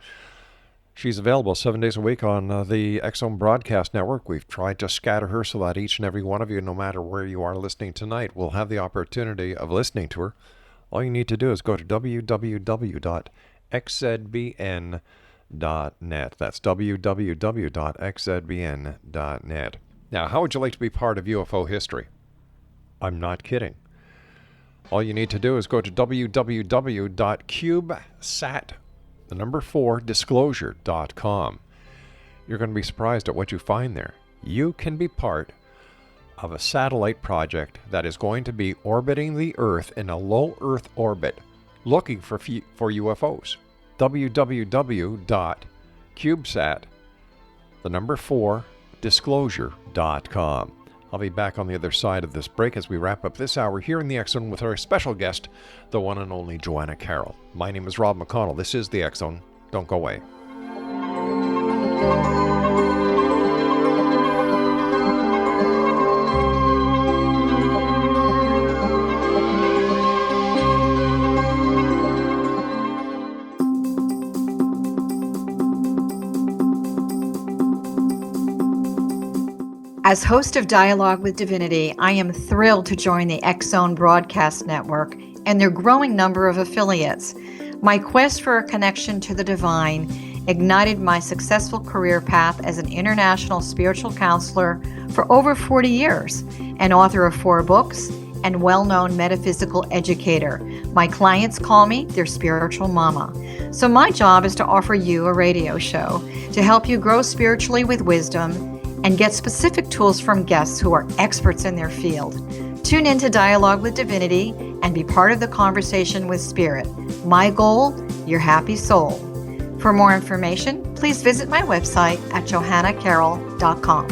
she's available 7 days a week on the X-Zone Broadcast Network. We've tried to scatter her so that each and every one of you, no matter where you are listening tonight, will have the opportunity of listening to her. All you need to do is go to www.xzbn.net. That's www.xzbn.net. Now, how would you like to be part of UFO history? I'm not kidding. All you need to do is go to www.cubesat4disclosure.com. You're going to be surprised at what you find there. You can be part of a satellite project that is going to be orbiting the Earth in a low Earth orbit, looking for UFOs. www.cubesat4disclosure.com. I'll be back on the other side of this break as we wrap up this hour here in the X-Zone with our special guest, the one and only Johanna Carroll. My name is Rob McConnell. This is the X-Zone. Don't go away. As host of Dialogue with Divinity, I am thrilled to join the X-Zone Broadcast Network and their growing number of affiliates. My quest for a connection to the divine ignited my successful career path as an international spiritual counselor for over 40 years, an author of 4 books, and well-known metaphysical educator. My clients call me their spiritual mama. So my job is to offer you a radio show to help you grow spiritually with wisdom and get specific tools from guests who are experts in their field. Tune in to Dialogue with Divinity and be part of the conversation with Spirit. My goal, your happy soul. For more information, please visit my website at johannacarroll.com.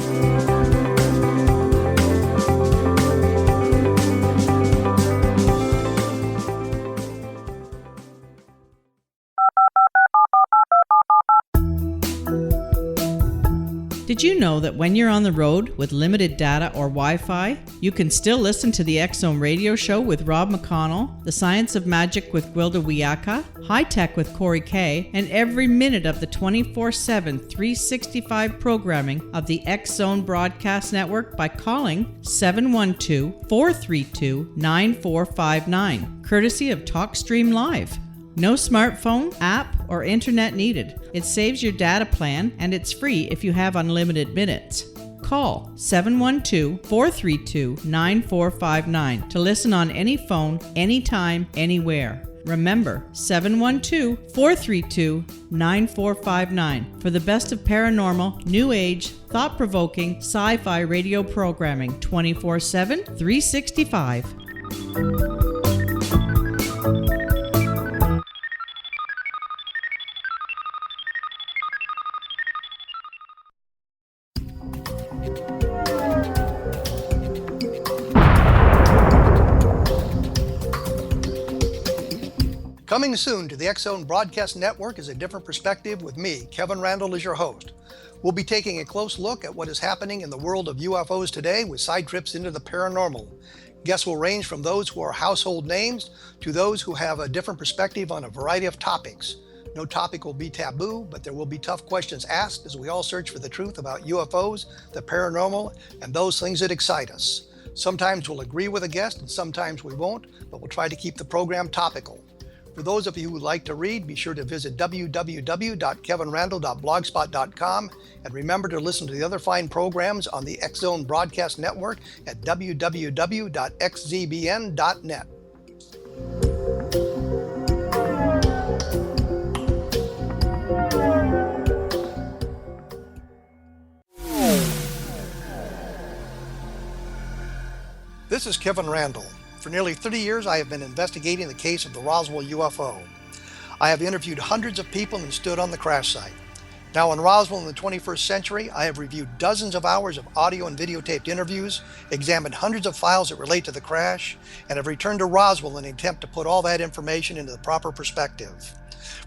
Did you know that when you're on the road with limited data or Wi-Fi, you can still listen to the X-Zone radio show with Rob McConnell, The Science of Magic with Gwilda Wiyaka, High Tech with Corey Kay, and every minute of the 24/7, 365 programming of the X-Zone Broadcast Network by calling 712-432-9459, courtesy of TalkStream Live. No smartphone, app, or internet needed. It saves your data plan, and it's free if you have unlimited minutes. Call 712-432-9459 to listen on any phone, anytime, anywhere. Remember, 712-432-9459 for the best of paranormal, new age, thought-provoking, sci-fi radio programming 24/7, 365. Coming soon to the X-Zone Broadcast Network is A Different Perspective with me, Kevin Randall, as your host. We'll be taking a close look at what is happening in the world of UFOs today with side trips into the paranormal. Guests will range from those who are household names to those who have a different perspective on a variety of topics. No topic will be taboo, but there will be tough questions asked as we all search for the truth about UFOs, the paranormal, and those things that excite us. Sometimes we'll agree with a guest and sometimes we won't, but we'll try to keep the program topical. For those of you who would like to read, be sure to visit www.kevinrandall.blogspot.com and remember to listen to the other fine programs on the X Zone Broadcast Network at www.xzbn.net. This is Kevin Randall. For nearly 30 years, I have been investigating the case of the Roswell UFO. I have interviewed hundreds of people and stood on the crash site. Now in Roswell in the 21st century, I have reviewed dozens of hours of audio and videotaped interviews, examined hundreds of files that relate to the crash, and have returned to Roswell in an attempt to put all that information into the proper perspective.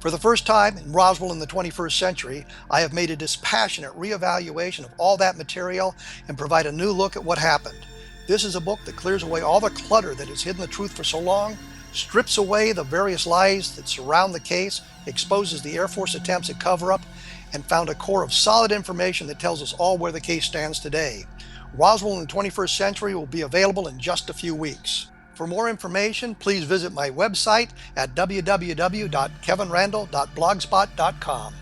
For the first time in Roswell in the 21st century, I have made a dispassionate reevaluation of all that material and provide a new look at what happened. This is a book that clears away all the clutter that has hidden the truth for so long, strips away the various lies that surround the case, exposes the Air Force attempts at cover-up, and found a core of solid information that tells us all where the case stands today. Roswell in the 21st century will be available in just a few weeks. For more information, please visit my website at www.kevinrandall.blogspot.com.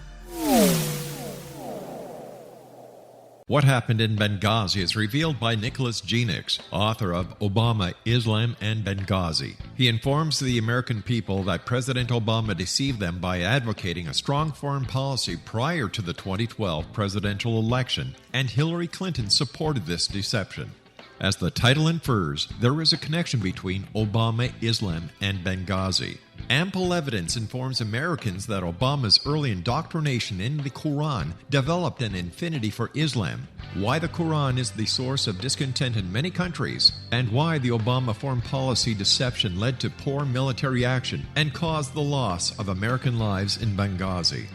What Happened in Benghazi is revealed by Nicholas Genix, author of Obama, Islam, and Benghazi. He informs the American people that President Obama deceived them by advocating a strong foreign policy prior to the 2012 presidential election, and Hillary Clinton supported this deception. As the title infers, there is a connection between Obama, Islam, and Benghazi. Ample evidence informs Americans that Obama's early indoctrination in the Quran developed an affinity for Islam, why the Quran is the source of discontent in many countries, and why the Obama foreign policy deception led to poor military action and caused the loss of American lives in Benghazi.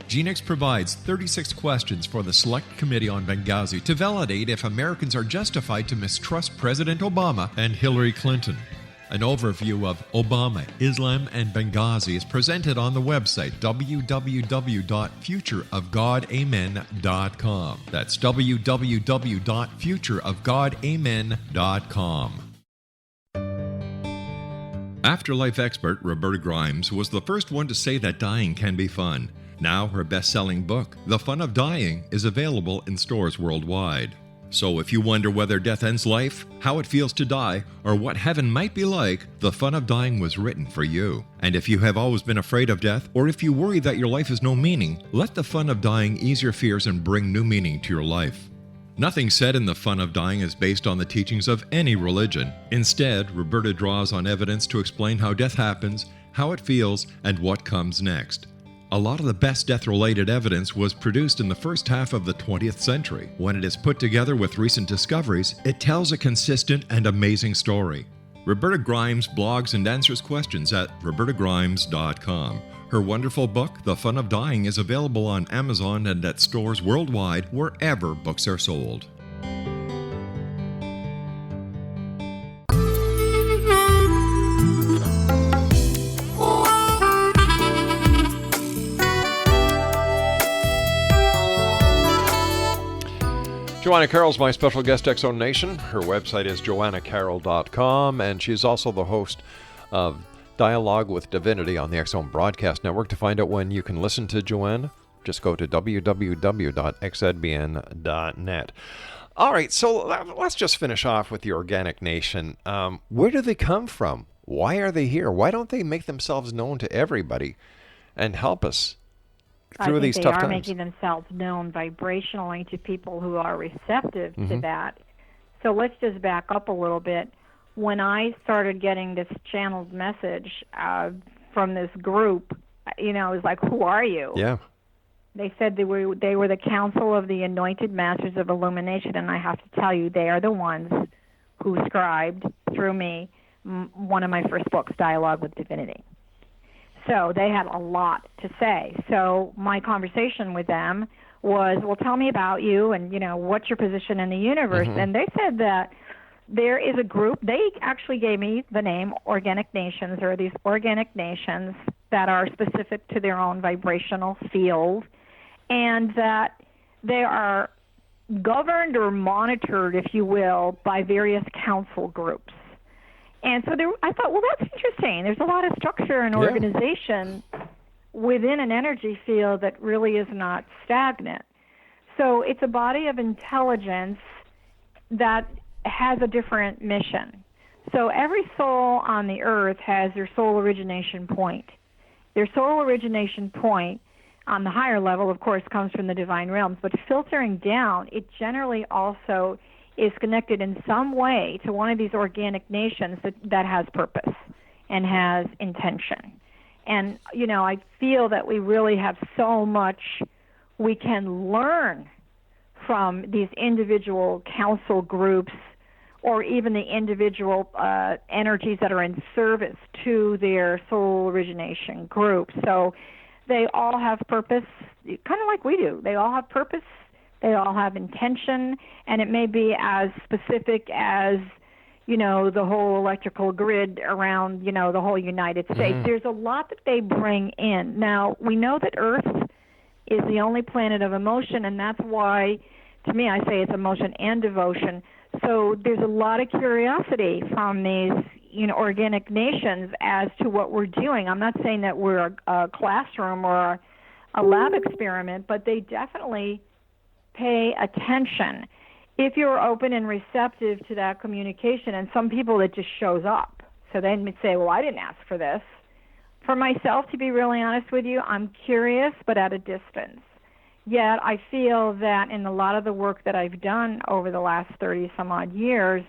Genix provides 36 questions for the Select Committee on Benghazi to validate if Americans are justified to mistrust President Obama and Hillary Clinton. An overview of Obama, Islam, and Benghazi is presented on the website www.futureofgodamen.com. That's www.futureofgodamen.com. Afterlife expert Roberta Grimes was the first one to say that dying can be fun. Now her best-selling book, The Fun of Dying, is available in stores worldwide. So if you wonder whether death ends life, how it feels to die, or what heaven might be like, The Fun of Dying was written for you. And if you have always been afraid of death, or if you worry that your life has no meaning, let The Fun of Dying ease your fears and bring new meaning to your life. Nothing said in The Fun of Dying is based on the teachings of any religion. Instead, Roberta draws on evidence to explain how death happens, how it feels, and what comes next. A lot of the best death-related evidence was produced in the first half of the 20th century. When it is put together with recent discoveries, it tells a consistent and amazing story. Roberta Grimes blogs and answers questions at robertagrimes.com. Her wonderful book, The Fun of Dying, is available on Amazon and at stores worldwide wherever books are sold. Johanna Carroll's my special guest, X Zone Nation. Her website is johannacarroll.com, and she's also the host of Dialogue with Divinity on the X Zone Broadcast Network. To find out when you can listen to Joanna, just go to www.xzbn.net. All right, so let's just finish off with the Organic Nation. Where do they come from? Why are they here? Why don't they make themselves known to everybody and help us through these tough times? I think they are making themselves known vibrationally to people who are receptive to that. So let's just back up a little bit. When I started getting this channeled message from this group, it was like, who are you? Yeah. They said they were the Council of the Anointed Masters of Illumination, and I have to tell you, they are the ones who scribed through me one of my first books, Dialogue with Divinity. So they had a lot to say. So my conversation with them was, well, tell me about you and, what's your position in the universe? And they said that there is a group, they actually gave me the name Organic Nations, or these organic nations that are specific to their own vibrational field, and that they are governed or monitored, if you will, by various council groups. And so I thought, well, that's interesting. There's a lot of structure and organization within an energy field that really is not stagnant. So it's a body of intelligence that has a different mission. So every soul on the earth has their soul origination point. Their soul origination point on the higher level, of course, comes from the divine realms, but filtering down, it generally also is connected in some way to one of these organic nations that has purpose and has intention. And, you know, I feel that we really have so much we can learn from these individual council groups or even the individual energies that are in service to their soul origination group. So they all have purpose, kind of like we do. They all have purpose, they all have intention, and it may be as specific as, you know, the whole electrical grid around, you know, the whole United States. There's a lot that they bring in. Now, we know that Earth is the only planet of emotion, and that's why, to me, I say it's emotion and devotion. So there's a lot of curiosity from these, you know, organic nations as to what we're doing. I'm not saying that we're a classroom or a lab experiment, but they definitely pay attention if you're open and receptive to that communication. And some people, it just shows up. So they may say, well, I didn't ask for this. For myself, to be really honest with you, I'm curious, but at a distance. Yet I feel that in a lot of the work that I've done over the last 30-some-odd years,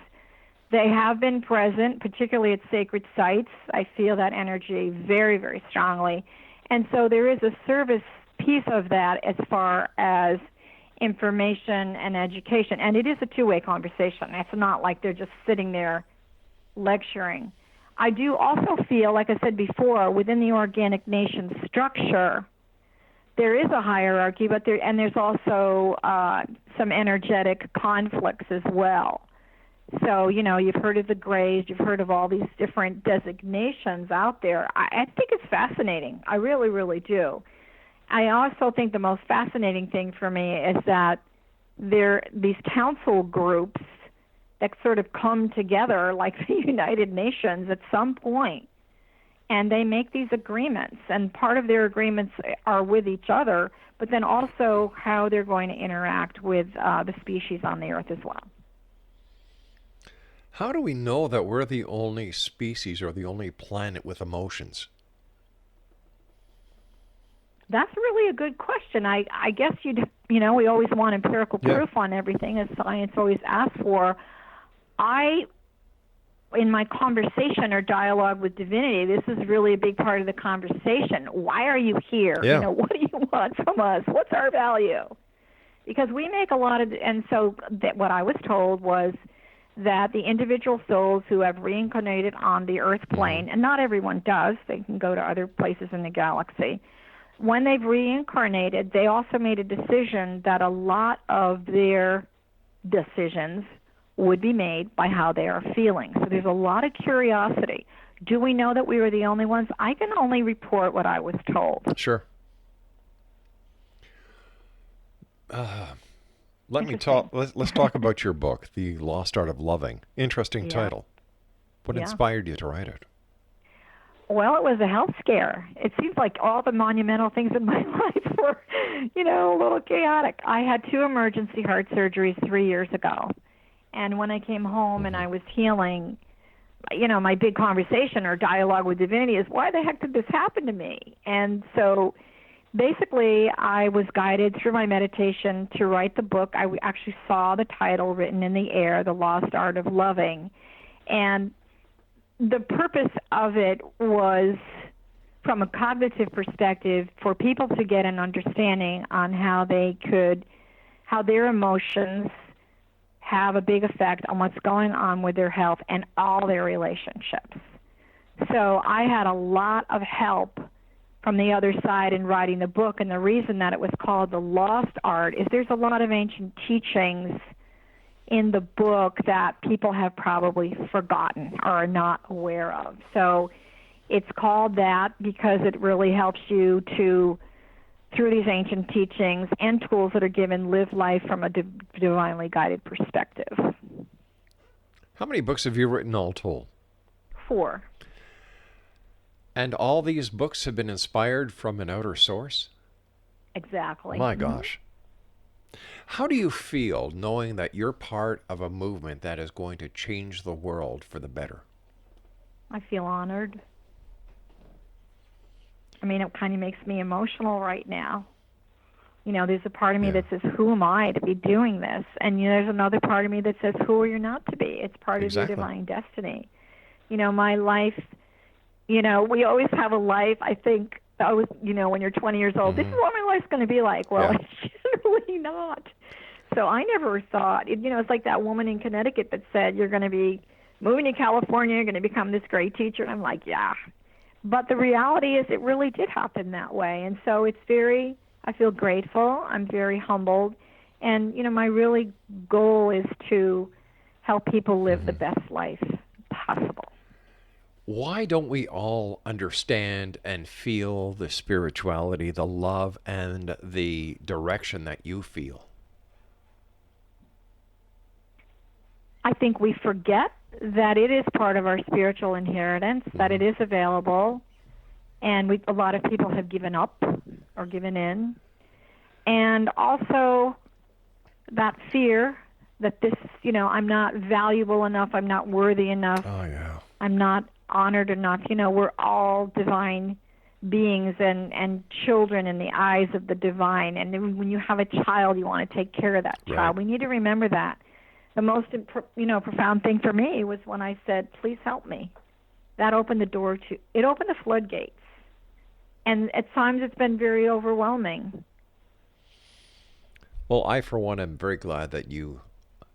they have been present, particularly at sacred sites. I feel that energy very, very strongly. And so there is a service piece of that as far as information and education. And it is a two-way conversation. It's not like they're just sitting there lecturing. I do also feel, like I said before, within the organic nation structure, there is a hierarchy, but there's also some energetic conflicts as well. So, you know, you've heard of the Greys, you've heard of all these different designations out there. I think it's fascinating. I really, really do. I also think the most fascinating thing for me is that these council groups that sort of come together like the United Nations at some point, and they make these agreements, and part of their agreements are with each other, but then also how they're going to interact with the species on the earth as well. How do we know that we're the only species or the only planet with emotions? That's really a good question. I guess you know, we always want empirical proof on everything, as science always asks for. In my conversation or dialogue with divinity, this is really a big part of the conversation. Why are you here? You know, what do you want from us? What's our value? Because we make a lot of, and so what I was told was that the individual souls who have reincarnated on the earth plane, and not everyone does, they can go to other places in the galaxy. When they've reincarnated, they also made a decision that a lot of their decisions would be made by how they are feeling. So there's a lot of curiosity. Do we know that we were the only ones? I can only report what I was told. Sure. Let's talk about your book, The Lost Art of Loving. Interesting title. What inspired you to write it? Well, it was a health scare. It seems like all the monumental things in my life were, you know, a little chaotic. I had 2 emergency heart surgeries 3 years ago. And when I came home and I was healing, you know, my big conversation or dialogue with divinity is, why the heck did this happen to me? And so basically I was guided through my meditation to write the book. I actually saw the title written in the air, The Lost Art of Loving. And the purpose of it was, from a cognitive perspective, for people to get an understanding on how their emotions have a big effect on what's going on with their health and all their relationships. So I had a lot of help from the other side in writing the book, and the reason that it was called The Lost Art is there's a lot of ancient teachings in the book that people have probably forgotten or are not aware of. So it's called that because it really helps you to through these ancient teachings and tools that are given, live life from a divinely guided perspective. How many books have you written all told? 4. And all these books have been inspired from an outer source? Exactly. My gosh. How do you feel knowing that you're part of a movement that is going to change the world for the better? I feel honored. I mean, it kind of makes me emotional right now. You know, there's a part of me that says, who am I to be doing this? And there's another part of me that says, who are you not to be? It's part of your divine destiny. You know, my life, we always have a life, I think, when you're 20 years old, this is what my life's going to be like. Well, it's really not. So I never thought, it's like that woman in Connecticut that said, you're going to be moving to California, you're going to become this great teacher. And I'm like, yeah. But the reality is it really did happen that way. And so I feel grateful. I'm very humbled. And, my really goal is to help people live the best life possible. Why don't we all understand and feel the spirituality, the love, and the direction that you feel? I think we forget that it is part of our spiritual inheritance, that it is available, and a lot of people have given up or given in. And also that fear that this, I'm not valuable enough, I'm not worthy enough, I'm not honored enough. We're all divine beings and children in the eyes of the divine. And when you have a child, you want to take care of that child. Right. We need to remember that. The most, profound thing for me was when I said, please help me. That opened the floodgates. And at times it's been very overwhelming. Well, I, for one, am very glad that you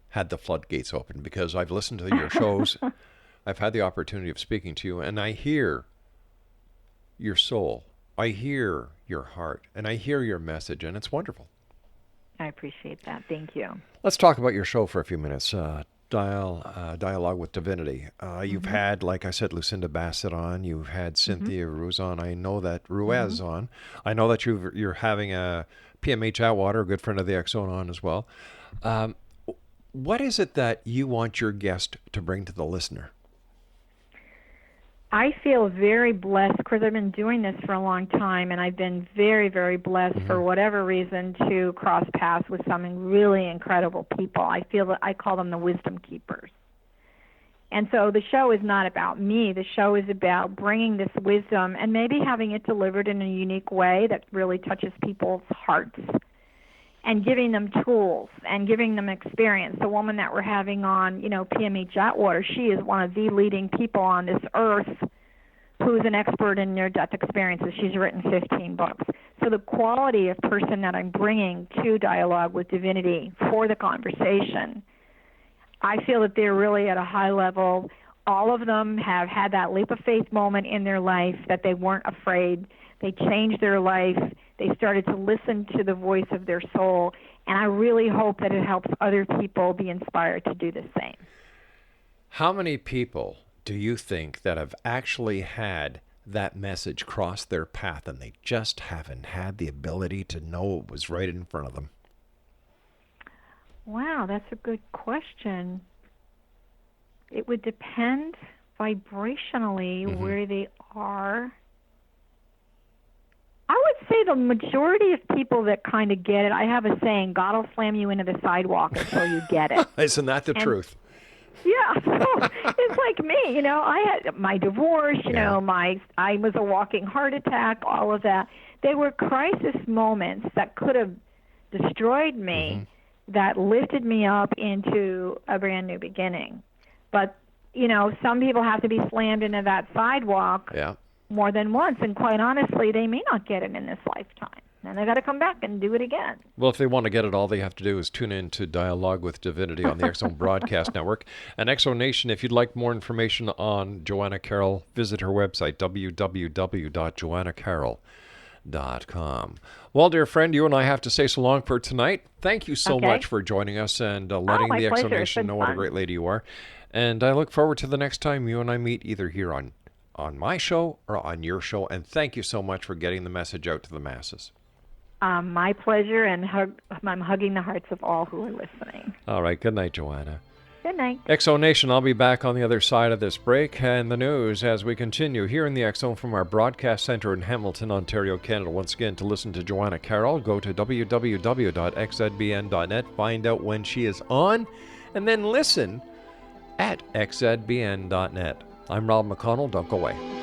had the floodgates open, because I've listened to your shows. I've had the opportunity of speaking to you, and I hear your soul. I hear your heart, and I hear your message, and it's wonderful. I appreciate that. Thank you. Let's talk about your show for a few minutes. Dialogue with Divinity. You've had, like I said, Lucinda Bassett on. You've had Cynthia Ruiz on. I know that Ruiz on. I know that you're having a PMH Atwater, a good friend of the X Zone, on as well. What is it that you want your guest to bring to the listener? I feel very blessed because I've been doing this for a long time, and I've been very, very blessed for whatever reason to cross paths with some really incredible people. I feel that I call them the wisdom keepers. And so the show is not about me. The show is about bringing this wisdom and maybe having it delivered in a unique way that really touches people's hearts, and giving them tools and giving them experience. The woman that we're having on, PMH Atwater, she is one of the leading people on this earth who's an expert in near-death experiences. She's written 15 books. So the quality of person that I'm bringing to Dialogue with Divinity for the conversation, I feel that they're really at a high level. All of them have had that leap of faith moment in their life that they weren't afraid. They changed their life. They started to listen to the voice of their soul, and I really hope that it helps other people be inspired to do the same. How many people do you think that have actually had that message cross their path and they just haven't had the ability to know it was right in front of them? Wow, that's a good question. It would depend vibrationally where they are. I would say the majority of people that kind of get it, I have a saying, God will slam you into the sidewalk until you get it. Isn't that the truth? Yeah, so it's like me, I had my divorce, I was a walking heart attack, all of that. They were crisis moments that could have destroyed me, that lifted me up into a brand new beginning. But, some people have to be slammed into that sidewalk more than once, and quite honestly, they may not get it in this lifetime. And they got to come back and do it again. Well, if they want to get it, all they have to do is tune in to Dialogue with Divinity on the X Zone Broadcast Network. And X Zone Nation, if you'd like more information on Johanna Carroll, visit her website, www.johannacarroll.com. Well, dear friend, you and I have to say so long for tonight. Thank you so much for joining us and letting the X Zone Nation know what a great lady you are. And I look forward to the next time you and I meet, either here on my show or on your show. And thank you so much for getting the message out to the masses. My pleasure, and I'm hugging the hearts of all who are listening. All right. Good night, Johanna. Good night. X-Zone Nation, I'll be back on the other side of this break and the news as we continue here in the X-Zone from our broadcast center in Hamilton, Ontario, Canada. Once again, to listen to Johanna Carroll, go to www.xzbn.net, find out when she is on, and then listen at xzbn.net. I'm Rob McConnell. Don't go away.